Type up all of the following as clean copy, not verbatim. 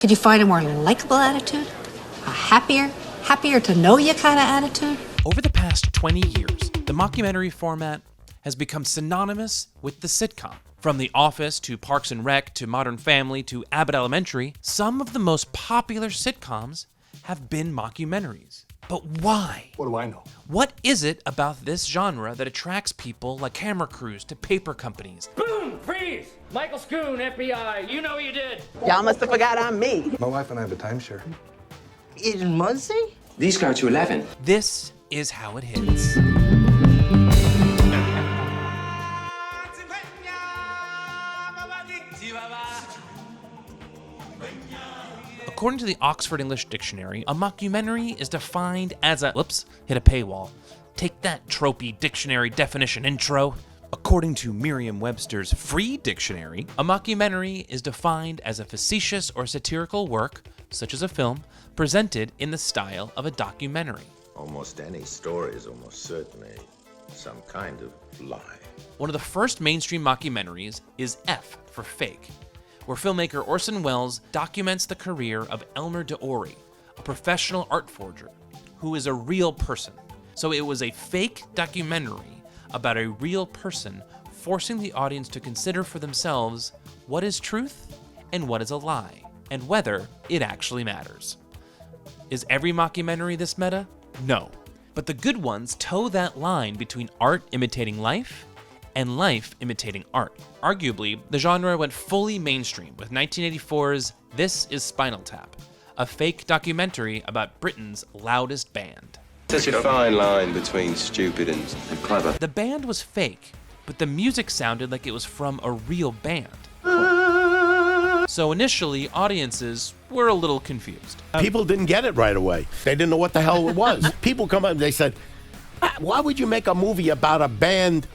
Could you find a more likable attitude? A happier to know you kind of attitude? Over the past 20 years, the mockumentary format has become synonymous with the sitcom. From The Office to Parks and Rec to Modern Family to Abbott Elementary, some of the most popular sitcoms have been mockumentaries. But why? What do I know? What is it about this genre that attracts people like camera crews to paper companies? Boom! Freeze! Michael Schoon, FBI, you know you did. Y'all must have forgot I'm me. My wife and I have a timeshare. Is Muzzy? These go to 11. This is how it hits. According to the Oxford English Dictionary, a mockumentary is defined as a... Whoops, hit a paywall. Take that, tropey dictionary definition intro. According to Merriam-Webster's Free Dictionary, a mockumentary is defined as a facetious or satirical work, such as a film, presented in the style of a documentary. Almost any story is almost certainly some kind of lie. One of the first mainstream mockumentaries is F for Fake, where filmmaker Orson Welles documents the career of Elmer DeOry, a professional art forger who is a real person. So it was a fake documentary about a real person forcing the audience to consider for themselves what is truth and what is a lie, and whether it actually matters. Is every mockumentary this meta? No. But the good ones toe that line between art imitating life and life imitating art. Arguably, the genre went fully mainstream with 1984's This Is Spinal Tap, a fake documentary about Britain's loudest band. Such a fine line between stupid and clever. The band was fake, but the music sounded like it was from a real band. So initially, audiences were a little confused. People didn't get it right away. They didn't know what the hell it was. People come up and they said, why would you make a movie about a band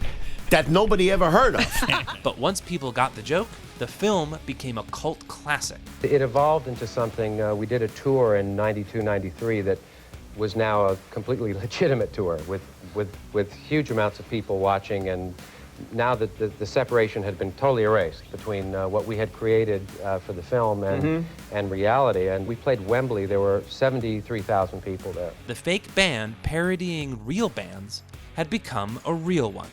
that nobody ever heard of? But once people got the joke, the film became a cult classic. It evolved into something. We did a tour in 92, 93 that was now a completely legitimate tour with huge amounts of people watching, and now that the separation had been totally erased between what we had created for the film and reality. And we played Wembley. There were 73,000 people there. The fake band parodying real bands had become a real one.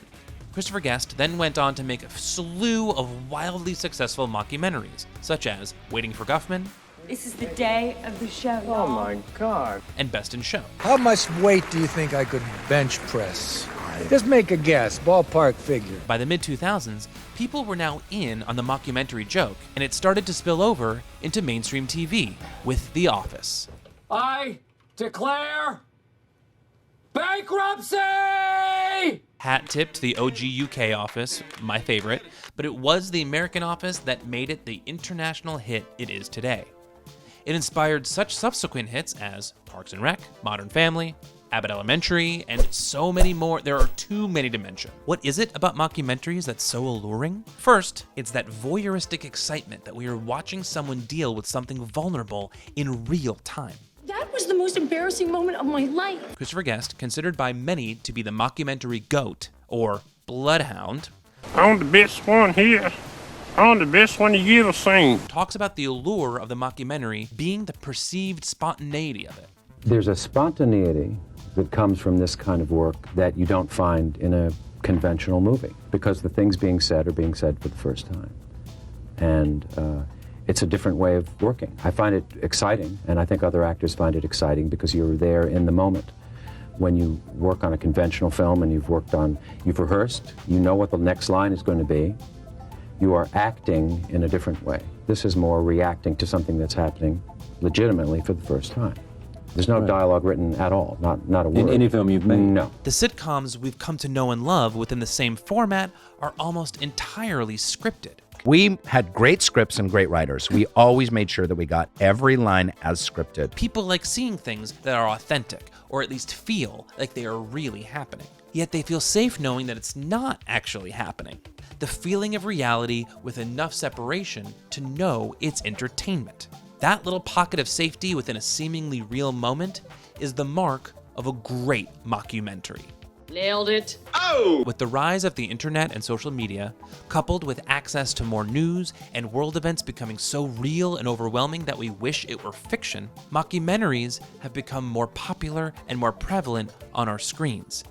Christopher Guest then went on to make a slew of wildly successful mockumentaries, such as Waiting for Guffman. This is the day of the show. Oh my God. And Best in Show. How much weight do you think I could bench press? Just make a guess, ballpark figure. By the mid-2000s, people were now in on the mockumentary joke, and it started to spill over into mainstream TV with The Office. I declare bankruptcy! Hat tip to the OG UK Office, my favorite, but it was the American Office that made it the international hit it is today. It inspired such subsequent hits as Parks and Rec, Modern Family, Abbott Elementary, and so many more. There are too many to mention. What is it about mockumentaries that's so alluring? First, it's that voyeuristic excitement that we are watching someone deal with something vulnerable in real time. That was the most embarrassing moment of my life. Christopher Guest, considered by many to be the mockumentary GOAT, or bloodhound, I'm the best one here. I'm the best one you ever seen. talks about the allure of the mockumentary being the perceived spontaneity of it. There's a spontaneity that comes from this kind of work that you don't find in a conventional movie, because the things being said are being said for the first time. And it's a different way of working. I find it exciting, and I think other actors find it exciting because you're there in the moment. When you work on a conventional film and you've rehearsed, you know what the next line is going to be. You are acting in a different way. This is more reacting to something that's happening legitimately for the first time. There's no dialogue written at all, not a word. In any film you've made? No. The sitcoms we've come to know and love within the same format are almost entirely scripted. We had great scripts and great writers. We always made sure that we got every line as scripted. People like seeing things that are authentic, or at least feel like they are really happening. Yet they feel safe knowing that it's not actually happening. The feeling of reality with enough separation to know it's entertainment. That little pocket of safety within a seemingly real moment is the mark of a great mockumentary. Nailed it. Oh, Whoa! With the rise of the internet and social media, coupled with access to more news and world events becoming so real and overwhelming that we wish it were fiction, mockumentaries have become more popular and more prevalent on our screens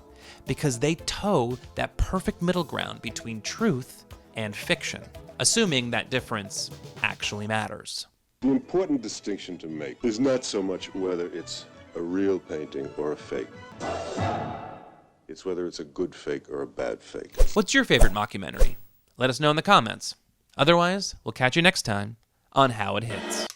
because they toe that perfect middle ground between truth and fiction, assuming that difference actually matters. The important distinction to make is not so much whether it's a real painting or a fake. It's whether it's a good fake or a bad fake. What's your favorite mockumentary? Let us know in the comments. Otherwise, we'll catch you next time on How It Hits.